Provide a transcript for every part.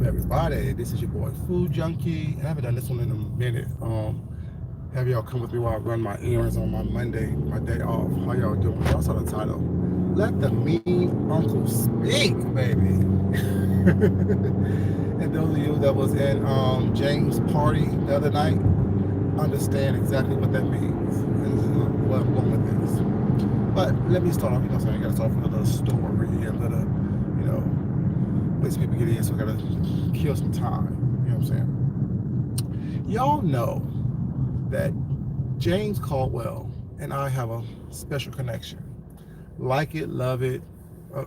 everybody? This is your boy Food Junkie. I haven't done this one in a minute. Have y'all come with me while I run my errands on my Monday, my day off. How y'all doing? Y'all saw the title. Let the mean uncle speak, baby. And those of you that was in James' party the other night understand exactly what that means. And this is what I'm going with this. But let me start off, you know what I'm saying? I gotta start off with a little story and a little, you know, ways people get in, so I gotta kill some time. You know what I'm saying? Y'all know that James Caldwell and I have a special connection. Like it, love it,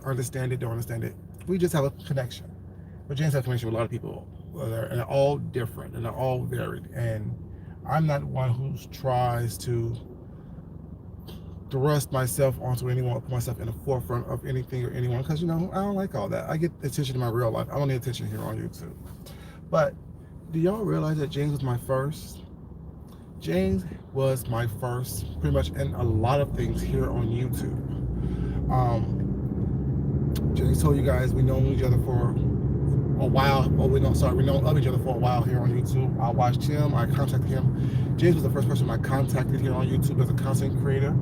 understand it, don't understand it. We just have a connection. But James has a connection with a lot of people, and they're all different and they're all varied. And I'm not one who tries to thrust myself onto anyone, put myself in the forefront of anything or anyone, because I don't like all that. I get attention in my real life. I don't need attention here on YouTube. But do y'all realize that James was my first? James was my first, pretty much in a lot of things here on YouTube. James told you guys we know each other for a while. We know of each other for a while here on YouTube. I watched him. I contacted him. James was the first person I contacted here on YouTube as a content creator.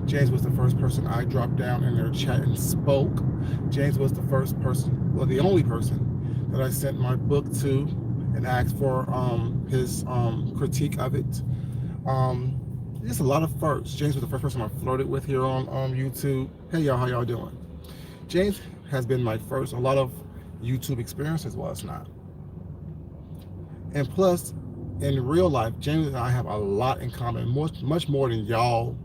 James was the first person I dropped down in their chat and spoke. James was the first person, well, the only person that I sent my book to and asked for his critique of it. Just a lot of firsts. James was the first person I flirted with here on YouTube. Hey y'all, how y'all doing? James has been my first, a lot of YouTube experiences was not. And plus, in real life, James and I have a lot in common, much more than y'all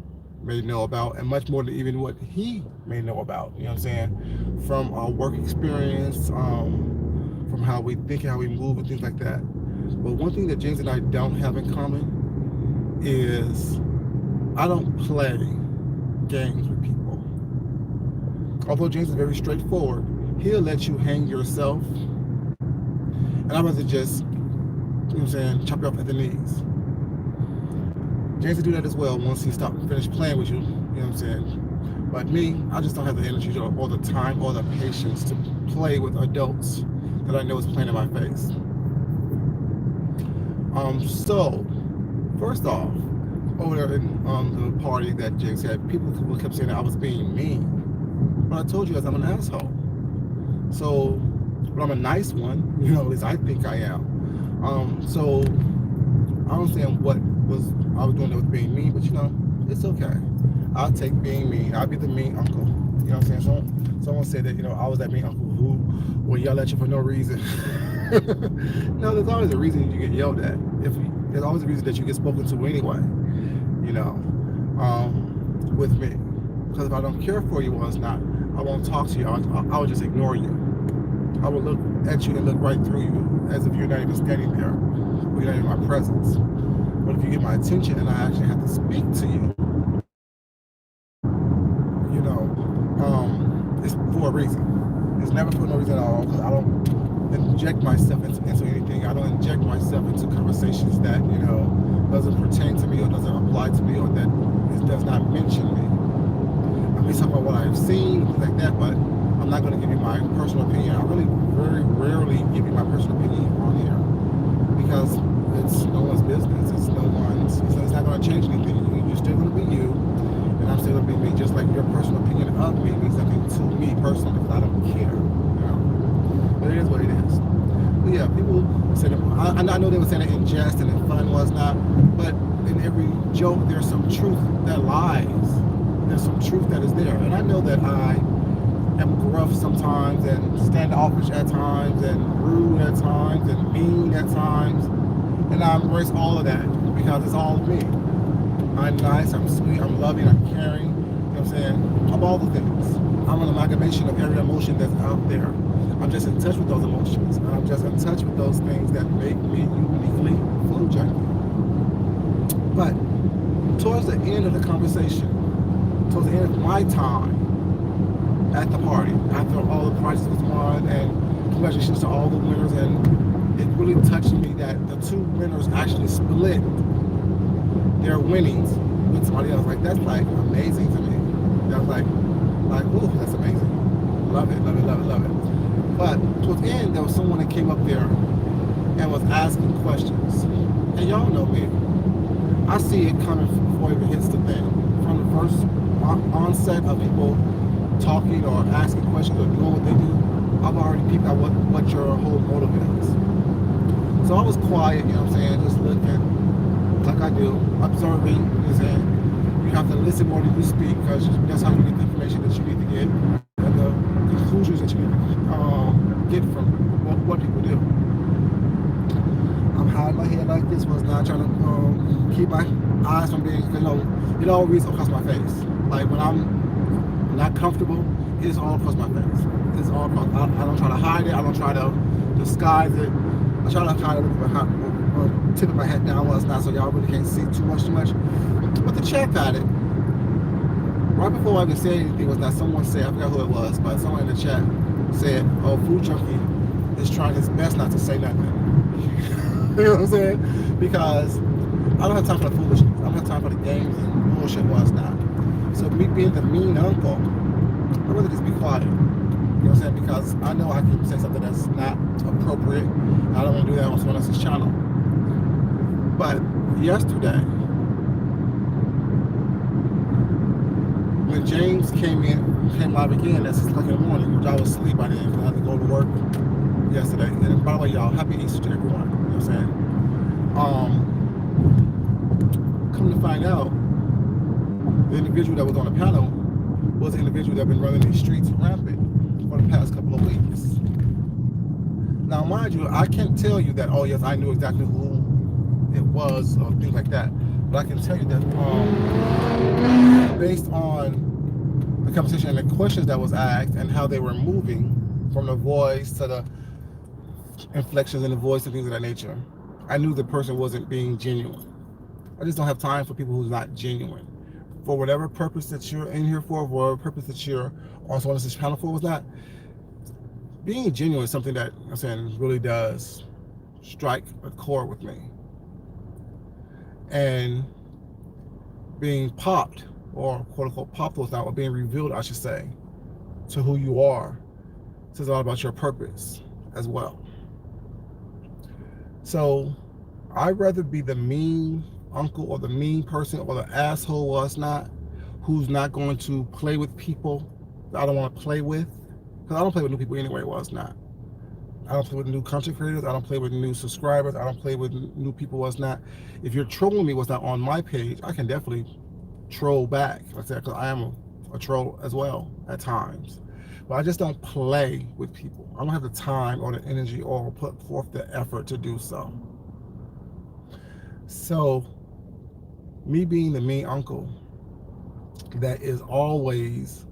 may know about, and much more than even what he may know about. You know what I'm saying? From our work experience, from how we think, how we move, and things like that. But one thing that James and I don't have in common is I don't play games with people. Although James is very straightforward, he'll let you hang yourself, and I'd rather just, you know what I'm saying, chop you off at the knees. James will do that as well once he finished playing with you, you know what I'm saying. But me, I just don't have the energy or the time or the patience to play with adults that I know is playing in my face. So, first off, over there in the party that James had, people kept saying that I was being mean. But I told you guys I'm an asshole. So, but I'm a nice one, at least I think I am. So, I don't understand what I was doing that was being mean, but it's okay. I'll take being mean. I'll be the mean uncle. You know what I'm saying? Someone said that, I was that mean uncle who will yell at you for no reason. No, there's always a reason you get yelled at. There's always a reason that you get spoken to anyway, with me. Because if I don't care for you or it's not, I won't talk to you. I will just ignore you. I will look at you and look right through you as if you're not even standing there or you're not in my presence. But if you get my attention and I actually have to speak to you, it's for a reason. It's never for no reason at all, because I don't inject myself into anything. I don't inject myself into conversations that, doesn't pertain to me or doesn't apply to me or that does not mention me. I may talk about what I've seen, things like that, but I'm not going to give you my personal opinion. I really very rarely give you my personal opinion on here because it's no one's business. It's not going to change anything. You're still going to be you, and I'm still going to be me. Just like your personal opinion of me means nothing to me personally, because I don't care. But it is what it is. But yeah, people say that. I know they were saying it in jest and in fun was not, but in every joke there's some truth that lies. There's some truth that is there, and I know that I am gruff sometimes and standoffish at times and rude at times and mean at times, and I embrace all of that because it's all me. I'm nice, I'm sweet, I'm loving, I'm caring, you know what I'm saying? I'm all the things. I'm an amalgamation of every emotion that's out there. I'm just in touch with those emotions, and I'm just in touch with those things that make me uniquely Food Junkie. But towards the end of the conversation, towards the end of my time at the party, after all the prizes was won, and congratulations to all the winners, and it really touched me that the two winners actually split their winnings with somebody else. Like, that's like amazing to me. That was like, ooh, that's amazing. Love it, love it, love it, love it. But towards the end, there was someone that came up there and was asking questions. And y'all know me. I see it coming before it even hits the thing. From the first onset of people talking or asking questions or doing what they do, I've already peeped out what your whole motive is. So I was quiet, you know what I'm saying, just looking like I do, observing, you know what I'm saying. You have to listen more than you speak because that's how you get the information that you need to get and the conclusions that you need to get from what people do. I'm hiding my head like this, was not trying to keep my eyes from being, it always across my face. Like when I'm not comfortable, it's all across my face. It's all across. I don't try to hide it. I don't try to disguise it. I try to kind of look behind, tip of my head down while it's not, so y'all really can't see too much. But the chat got it. Right before I even said anything was that someone said, I forgot who it was, but someone in the chat said, "Oh, Food Junkie is trying his best not to say nothing." You know what I'm saying? Because I don't have time for the foolishness. I don't have time for the games and bullshit while it's not. So me being the mean uncle, I'd rather just be quiet. You know what I'm saying? Because I know I can say something that's not appropriate. I don't want to do that on someone else's channel. But yesterday, when James came live again at 6 o'clock in the morning, which I was asleep by then because I had to go to work yesterday. And by the way, y'all, happy Easter to everyone. You know what I'm saying? Come to find out, the individual that was on the panel was the individual that been running these streets rampant for the past couple of weeks. Now, mind you, I can't tell you that, oh yes, I knew exactly who it was or things like that. But I can tell you that based on the conversation and the questions that was asked and how they were moving from the voice to the inflections in the voice and things of that nature, I knew the person wasn't being genuine. I just don't have time for people who's not genuine. For whatever purpose that you're in here for whatever purpose that you're on someone else's panel for, was not being genuine is something that I'm saying really does strike a chord with me. And being popped, or quote unquote popped was not, or being revealed, I should say, to who you are, says a lot about your purpose as well. So I'd rather be the mean uncle or the mean person or the asshole was not, who's not going to play with people that I don't want to play with, because I don't play with new people anyway. Was not. I don't play with new content creators. I don't play with new subscribers. I don't play with new people. Was not. If you're trolling me, was not on my page, I can definitely troll back. Like I said, because I am a troll as well at times. But I just don't play with people. I don't have the time or the energy or put forth the effort to do so. So, me being the mean uncle that is always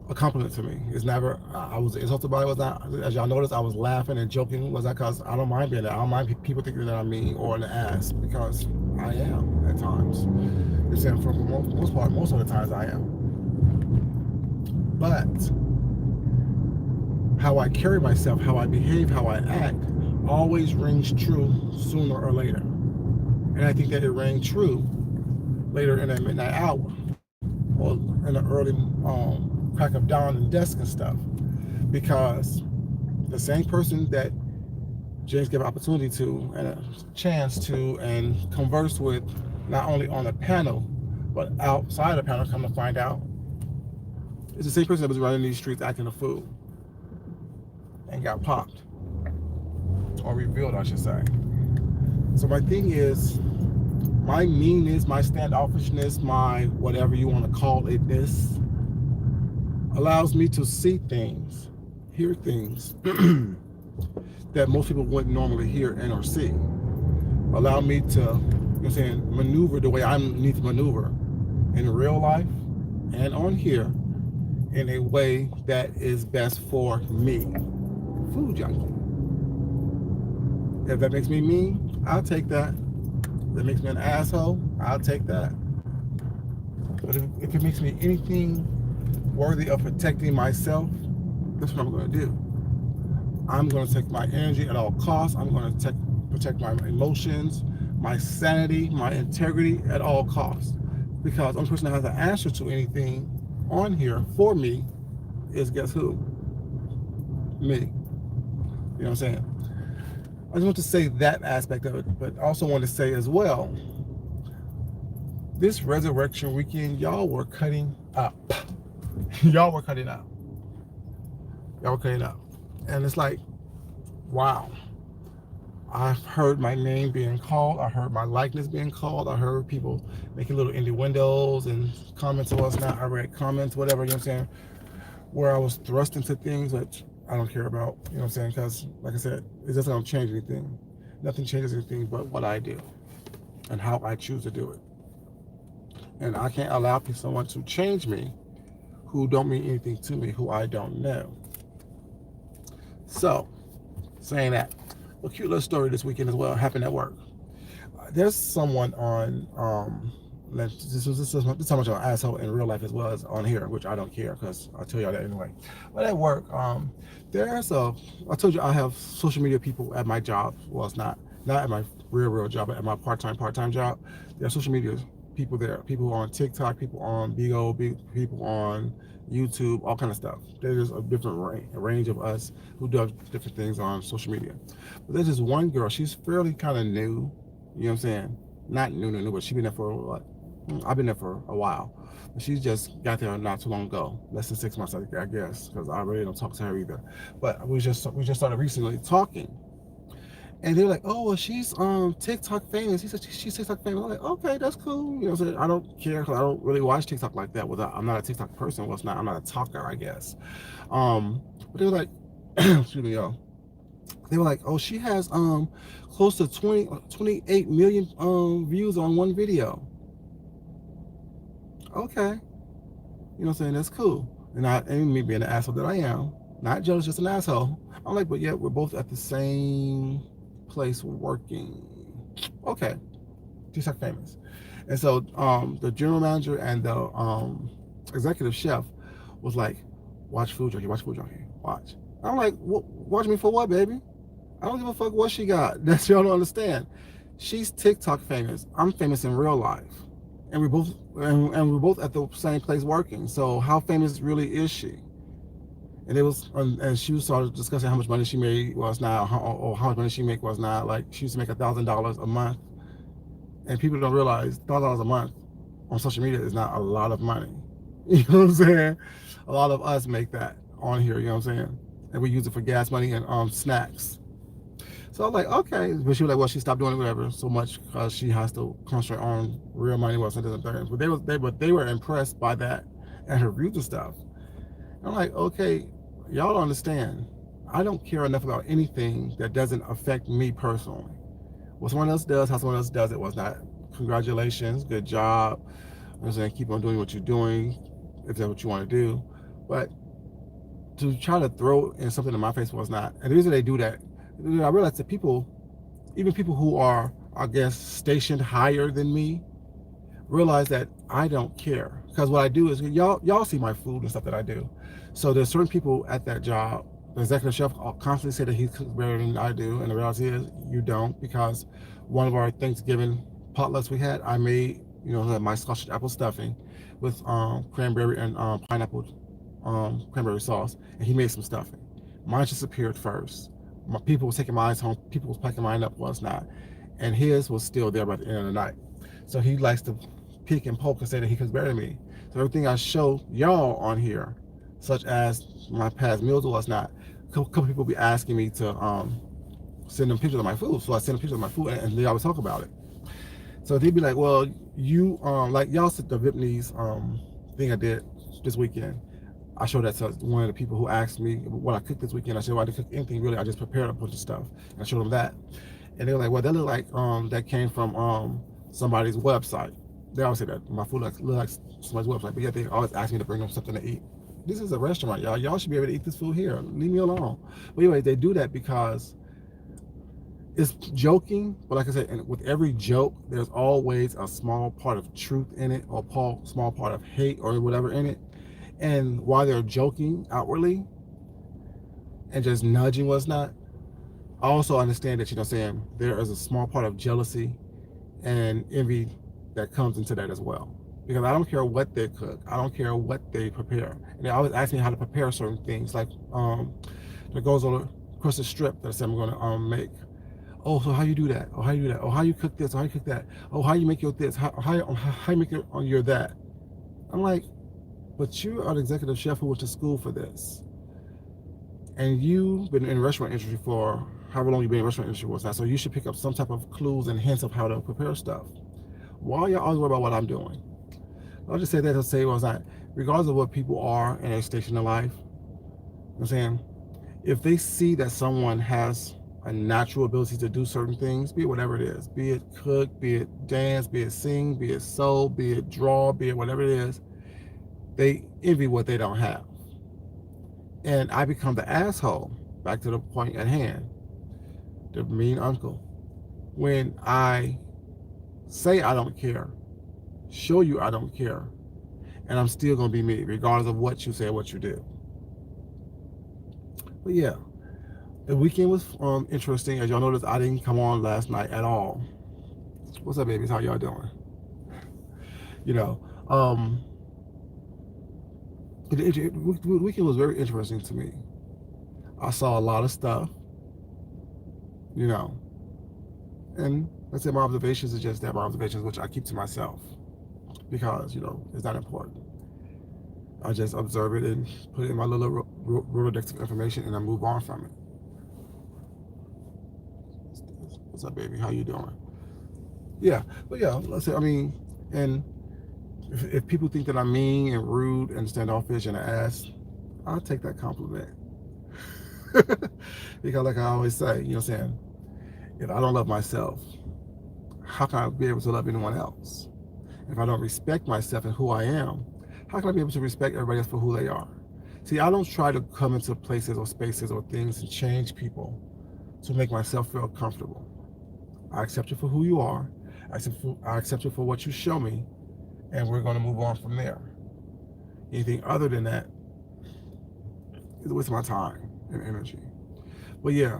a compliment to me. It's never, I was insulted by it, was not, as y'all noticed, I was laughing and joking, was that because I don't mind being that. I don't mind people thinking that I'm mean or an ass, because I am at times. It's for the most part, most of the times I am. But how I carry myself, how I behave, how I act, always rings true sooner or later. And I think that it rang true later in that midnight hour, or in the early crack of dawn and dusk and stuff, because the same person that James gave an opportunity to and a chance to and converse with, not only on the panel but outside the panel, come to find out, is the same person that was running these streets acting a fool and got popped, or revealed, I should say. So my thing is, my meanness, my standoffishness, my whatever you want to call it, this allows me to see things, hear things that most people wouldn't normally hear and or see. Allow me to, you know what I'm saying, maneuver the way I need to maneuver in real life and on here in a way that is best for me. Food junkie. If that makes me mean, I'll take that. If that makes me an asshole, I'll take that. But if it makes me anything worthy of protecting myself, that's what I'm going to do. I'm going to take my energy at all costs. I'm going to protect my emotions, my sanity, my integrity at all costs. Because the only person that has the answer to anything on here for me is, guess who? me. You know what I'm saying? I just want to say that aspect of it, but also want to say as well, this resurrection weekend, y'all were cutting up. Y'all were cutting up. Y'all were cutting up. And it's like, wow. I've heard my name being called. I heard my likeness being called. I heard people making little innuendos and comments or whatnot. I read comments, whatever, you know what I'm saying, where I was thrust into things which I don't care about, you know what I'm saying, because, like I said, it doesn't gonna change anything. Nothing changes anything but what I do and how I choose to do it. And I can't allow someone to change me who don't mean anything to me, who I don't know. So, saying that, a cute little story this weekend as well happened at work. There's someone on this is how much of an asshole in real life as well as on here, which I don't care because I'll tell y'all that anyway. But at work, there's a I told you I have social media people at my job. Well, it's not at my real job, but at my part-time job. There are social media people there, people on TikTok, people on Bigo, people on YouTube, all kind of stuff. There's a different range of us who do different things on social media. But there's this one girl, she's fairly kind of new, you know what I'm saying? Not new, but she's been there for what? I've been there for a while. But she just got there not too long ago, less than 6 months, I guess, because I really don't talk to her either. But we just started recently talking, and they're like, "Oh, well, she's TikTok famous." He said she's TikTok famous. I'm like, "Okay, that's cool." You know, what I'm saying, I don't care because I don't really watch TikTok like that. I'm not a TikTok person. Well, it's not. I'm not a talker, I guess. But they were like, excuse me, y'all. They were like, "Oh, she has close to 28 million views on one video." Okay, you know what I'm saying? That's cool. And me being the asshole that I am, not jealous, just an asshole. I'm like, but yet we're both at the same place working. Okay, TikTok famous. And so the general manager and the executive chef was like, watch Food Junkie, watch. I'm like, watch me for what, baby? I don't give a fuck what she got. That's y'all don't understand. She's TikTok famous. I'm famous in real life, and we're both at the same place working. So how famous really is she? And she was sort of discussing how much money she made was now, or how much money she make was now. Like she used to make $1,000 a month, and people don't realize $1,000 a month on social media is not a lot of money. You know what I'm saying? A lot of us make that on here. You know what I'm saying? And we use it for gas money and snacks. So I'm like, okay. But she was like, well, she stopped doing it, whatever, so much because she has to concentrate on real money, what's and different things. But they were impressed by that and her views and stuff. I'm like, okay, y'all don't understand. I don't care enough about anything that doesn't affect me personally. What someone else does, how someone else does it was not. Congratulations, good job. I'm saying keep on doing what you're doing if that's what you want to do. But to try to throw in something in my face was not. And the reason they do that, I realize that people, even people who are, I guess, stationed higher than me, realize that I don't care because what I do is y'all see my food and stuff that I do. So there's certain people at that job. The executive chef constantly say that he cooks better than I do, and the reality is you don't because one of our Thanksgiving potlucks we had, I made my Scotch apple stuffing with cranberry and pineapple cranberry sauce, and he made some stuffing. Mine just appeared first. My people was taking mine home. People was packing mine up, was not, and his was still there by the end of the night. So he likes to pick and poke and say that he cooks better than me. So everything I show y'all on here, such as my past meals or whatnot, a couple people be asking me to send them pictures of my food. So I send them pictures of my food, and they always talk about it. So they'd be like, well, you like y'all said the Vietnamese thing I did this weekend. I showed that to one of the people who asked me what I cooked this weekend. I said, well, I didn't cook anything really. I just prepared a bunch of stuff. And I showed them that. And they were like, well, that looked like that came from somebody's website. They always say that my food looks like somebody's website, but yet they always ask me to bring them something to eat. This is a restaurant, y'all. Y'all should be able to eat this food here. Leave me alone. But anyway, they do that because it's joking, but like I said, and with every joke, there's always a small part of truth in it, or a small part of hate or whatever in it. And while they're joking outwardly and just nudging what's not, I also understand that, saying, there is a small part of jealousy and envy that comes into that as well. Because I don't care what they cook, I don't care what they prepare. And they always ask me how to prepare certain things. Like that goes on across the strip that I said I'm going to make. Oh, so how you do that? Oh, how you do that? Oh, how you cook this? Oh, how you cook that? Oh, how you make your this? How you make it on your that? I'm like, but you are the executive chef who went to school for this, and you've been in the restaurant industry for however long you've been in the restaurant industry was that. So you should pick up some type of clues and hints of how to prepare stuff. Why are y'all always worried about what I'm doing? I'll just say that to say was that regardless of what people are in their station in life, I'm saying if they see that someone has a natural ability to do certain things, be it whatever it is, be it cook, be it dance, be it sing, be it sew, be it draw, be it whatever it is, they envy what they don't have. And I become the asshole, back to the point at hand, the mean uncle. When I say I don't care, show you I don't care, and I'm still going to be me, regardless of what you say or what you do. But yeah, the weekend was interesting. As y'all noticed, I didn't come on last night at all. What's up, babies? How y'all doing? You know, the weekend was very interesting to me. I saw a lot of stuff, you know, and let's say my observations is just that, my observations, which I keep to myself because, it's not important. I just observe it and put it in my little Rolodex of information and I move on from it. What's up, baby? How you doing? Yeah, but yeah, let's say, and if people think that I'm mean and rude and standoffish and an ass, I'll take that compliment. Because like I always say, what I'm saying, if I don't love myself, how can I be able to love anyone else? If I don't respect myself and who I am, how can I be able to respect everybody else for who they are? See, I don't try to come into places or spaces or things and change people to make myself feel comfortable. I accept you for who you are. I accept you for what you show me, and we're going to move on from there. Anything other than that is a waste of my time and energy. But yeah,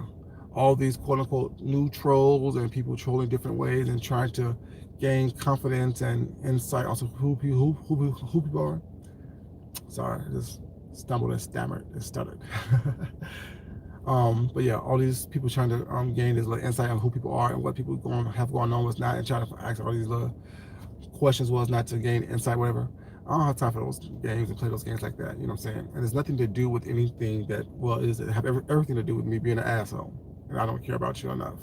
all these quote unquote new trolls and people trolling different ways and trying to gain confidence and insight onto who people are. Sorry, I just stumbled and stammered and stuttered. But yeah, all these people trying to gain this little insight on who people are and what people have going on, what's not, and trying to ask all these little questions was not to gain insight, whatever. I don't have time for those games and play those games like that. You know what I'm saying? And it's nothing to do with anything that, well, it have everything to do with me being an asshole. And I don't care about you enough.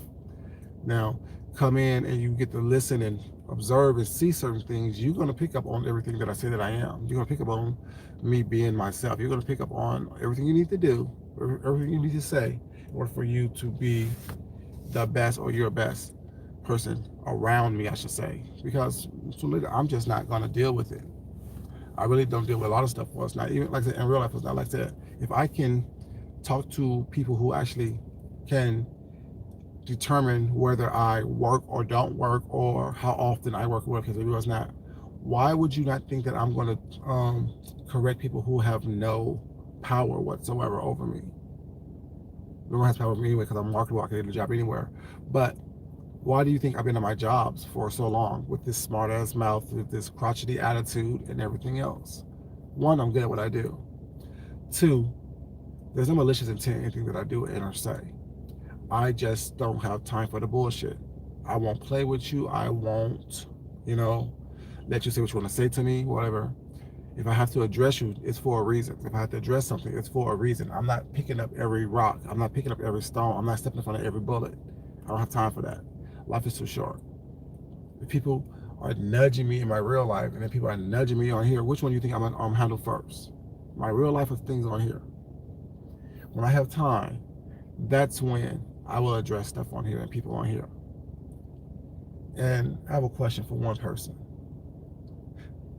Now, come in and you get to listen and observe and see certain things, you're going to pick up on everything that I say that I am. You're going to pick up on me being myself. You're going to pick up on everything you need to do, everything you need to say in order for you to be the best or your best person around me, I should say. Because I'm just not going to deal with it. I really don't deal with a lot of stuff. Well, it's not even like I said, in real life, it's not like that. If I can talk to people who actually can determine whether I work or don't work or how often I work or work, because it was not, why would you not think that I'm going to correct people who have no power whatsoever over me? No one has power over me anyway because I'm marketable. I can get a job anywhere. But why do you think I've been in my jobs for so long with this smart ass mouth, with this crotchety attitude and everything else? One, I'm good at what I do. Two, there's no malicious intent in anything that I do and or say. I just don't have time for the bullshit. I won't play with you. I won't, let you say what you want to say to me, whatever. If I have to address you, it's for a reason. If I have to address something, it's for a reason. I'm not picking up every rock. I'm not picking up every stone. I'm not stepping in front of every bullet. I don't have time for that. Life is too short. If people are nudging me in my real life and then people are nudging me on here, which one do you think I'm going to handle first? My real life or things on here? When I have time, that's when I will address stuff on here and people on here. And I have a question for one person.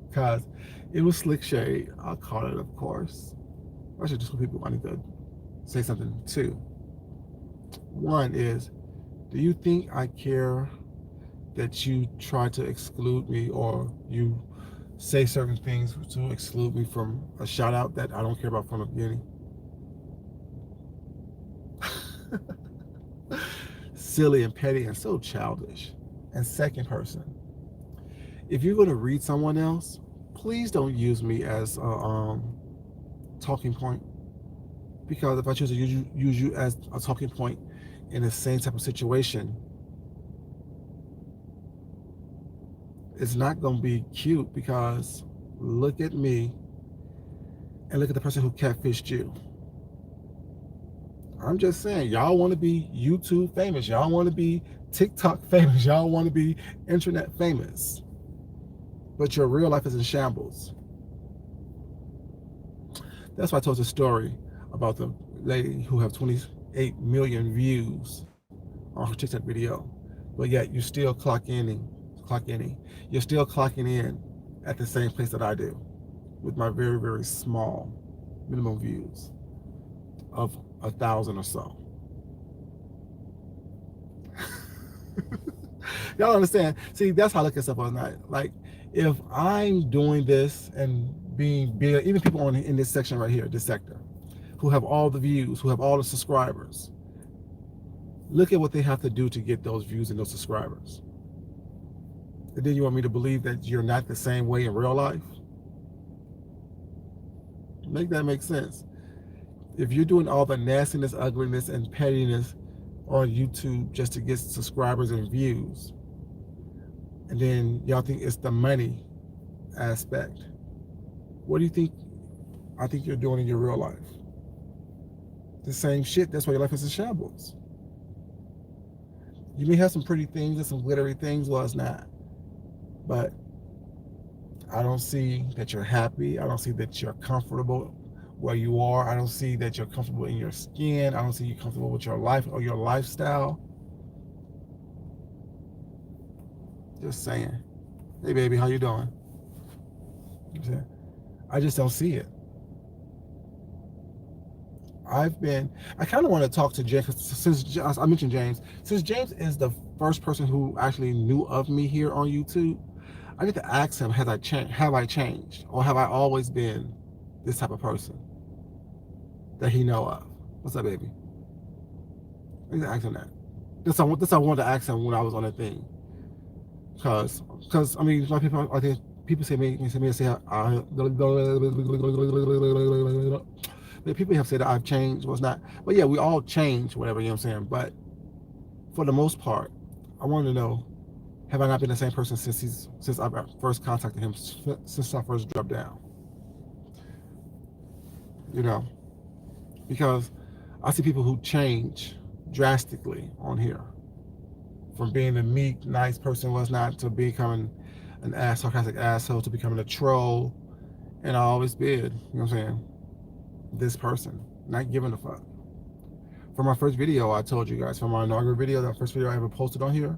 Because it was slick shade. I caught it, of course. I should just for people I need to say something too. One is, do you think I care that you try to exclude me or you say certain things to exclude me from a shout out that I don't care about from the beginning? Silly and petty and so childish. And second person, if you're going to read someone else, please don't use me as a talking point. Because if I choose to use you as a talking point in the same type of situation, it's not going to be cute because look at me and look at the person who catfished you. I'm just saying, y'all want to be YouTube famous. Y'all want to be TikTok famous. Y'all want to be internet famous. But your real life is in shambles. That's why I told the story about the lady who have 28 million views on her TikTok video. But yet you still clock in. You're still clocking in at the same place that I do with my very, very small minimum views of 1,000 or so. Y'all understand? See, that's how I look at stuff all night. Like, if I'm doing this and being big, even people in this section right here, this sector, who have all the views, who have all the subscribers, look at what they have to do to get those views and those subscribers. And then you want me to believe that you're not the same way in real life? Make that make sense. If you're doing all the nastiness, ugliness, and pettiness on YouTube just to get subscribers and views, and then y'all think it's the money aspect, what do you think I think you're doing in your real life? The same shit. That's why your life is in shambles. You may have some pretty things and some glittery things. Well, it's not. But I don't see that you're happy. I don't see that you're comfortable where you are. I don't see that you're comfortable in your skin. I don't see you comfortable with your life or your lifestyle. Just saying. Hey, baby, how you doing? I just don't see it. I kind of want to talk to James, since I mentioned James, since James is the first person who actually knew of me here on YouTube. I need to ask him, have I changed? Or have I always been this type of person that he know of? What's up, baby? I need to ask him that. That's what I wanted to ask him when I was on that thing. Cause I mean, a lot of people, I think people say people have said that I've changed, was not. But yeah, we all change, whatever, you know what I'm saying? But for the most part, I want to know, have I not been the same person since I first contacted him, since I first dropped down? You know, because I see people who change drastically on here, from being a meek, nice person was not to becoming an sarcastic asshole to becoming a troll, and I always been, you know what I'm saying, this person, not giving a fuck. For my first video, I told you guys, for my inaugural video, that first video I ever posted on here,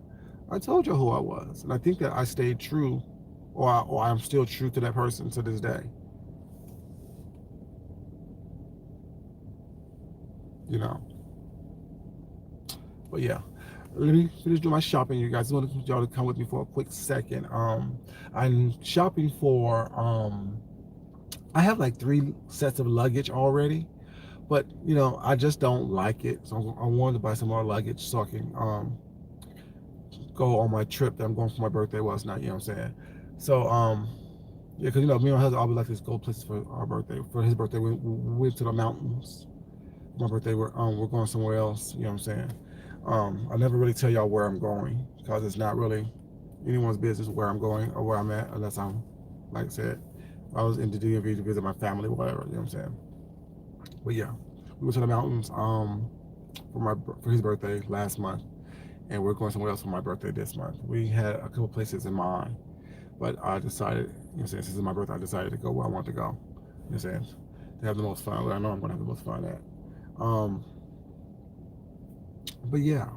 I told you who I was, and I think that I stayed true, or I'm still true to that person to this day. You know. But yeah, let me finish doing my shopping, you guys. I want y'all to come with me for a quick second. I'm shopping for. I have like 3 sets of luggage already, but you know I just don't like it. So I wanted to buy some more luggage so I can go on my trip that I'm going for my birthday. Well, it's not, you know what I'm saying. So yeah, because you know me and my husband always like to go places for our birthday. For his birthday, we went to the mountains. My birthday, we're going somewhere else. You know what I'm saying. I never really tell y'all where I'm going because it's not really anyone's business where I'm going or where I'm at, unless I'm, like I said, I was in the DMV to visit my family or whatever. You know what I'm saying. But yeah, we went to the mountains for his birthday last month, and we're going somewhere else for my birthday this month. We had a couple places in mind, but I decided, you know what I'm saying, since it's my birthday, I decided to go where I want to go. You know what I'm saying, to have the most fun. Where I know I'm going to have the most fun at. But yeah,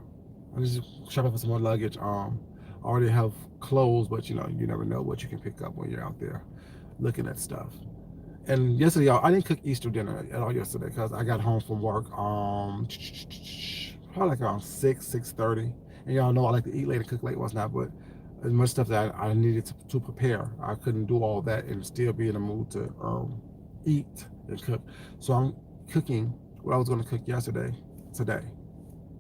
I'm just shopping for some more luggage. I already have clothes, but you know, you never know what you can pick up when you're out there looking at stuff. And yesterday, y'all, I didn't cook Easter dinner at all yesterday because I got home from work probably like around 6:30. And y'all know I like to eat late and cook late, what's not, but as much stuff that I needed to prepare, I couldn't do all that and still be in the mood to eat and cook. So I'm cooking what I was going to cook yesterday, today.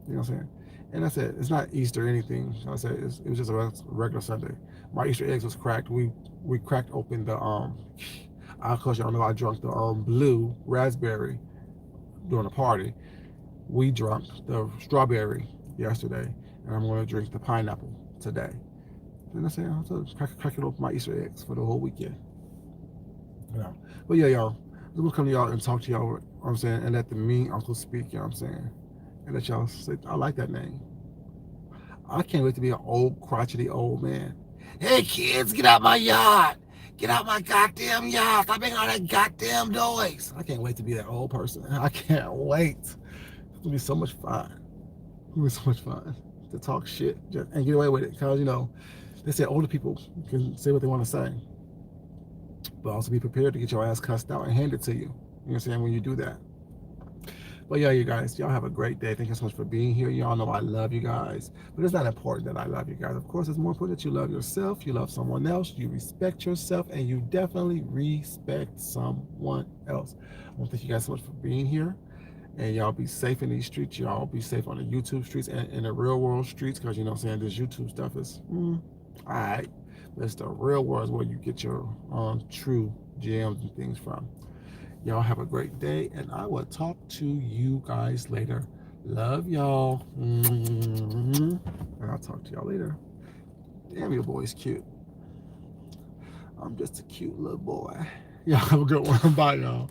You know what I'm saying? And I said, it's not Easter or anything. I said, it was just a regular Sunday. My Easter eggs was cracked. We cracked open the, of course, y'all know I drank the blue raspberry during a party. We drank the strawberry yesterday, and I'm going to drink the pineapple today. And I say, I'm cracking open my Easter eggs for the whole weekend. Yeah. But yeah, y'all, I'm going to come to y'all and talk to y'all, you know what I'm saying, and let the mean uncle speak, you know what I'm saying? And let y'all say, I like that name. I can't wait to be an old, crotchety old man. Hey, kids, get out my yard. Get out my goddamn yard. Stop making all that goddamn noise. I can't wait to be that old person. I can't wait. It's going to be so much fun. It's going to be so much fun to talk shit and get away with it. Because, you know, they say older people can say what they want to say. But also be prepared to get your ass cussed out and handed to you. You know what I'm saying? When you do that. But yeah, you guys, y'all have a great day. Thank you so much for being here. Y'all know I love you guys. But it's not important that I love you guys. Of course, it's more important that you love yourself, you love someone else, you respect yourself, and you definitely respect someone else. I want to thank you guys so much for being here. And y'all be safe in these streets. Y'all be safe on the YouTube streets and in the real world streets. Because you know what I'm saying, this YouTube stuff is all right. But it's the real world is where you get your true gems and things from. Y'all have a great day, and I will talk to you guys later. Love y'all. And I'll talk to y'all later. Damn, your boy's cute. I'm just a cute little boy. Y'all have a good one. Bye, y'all.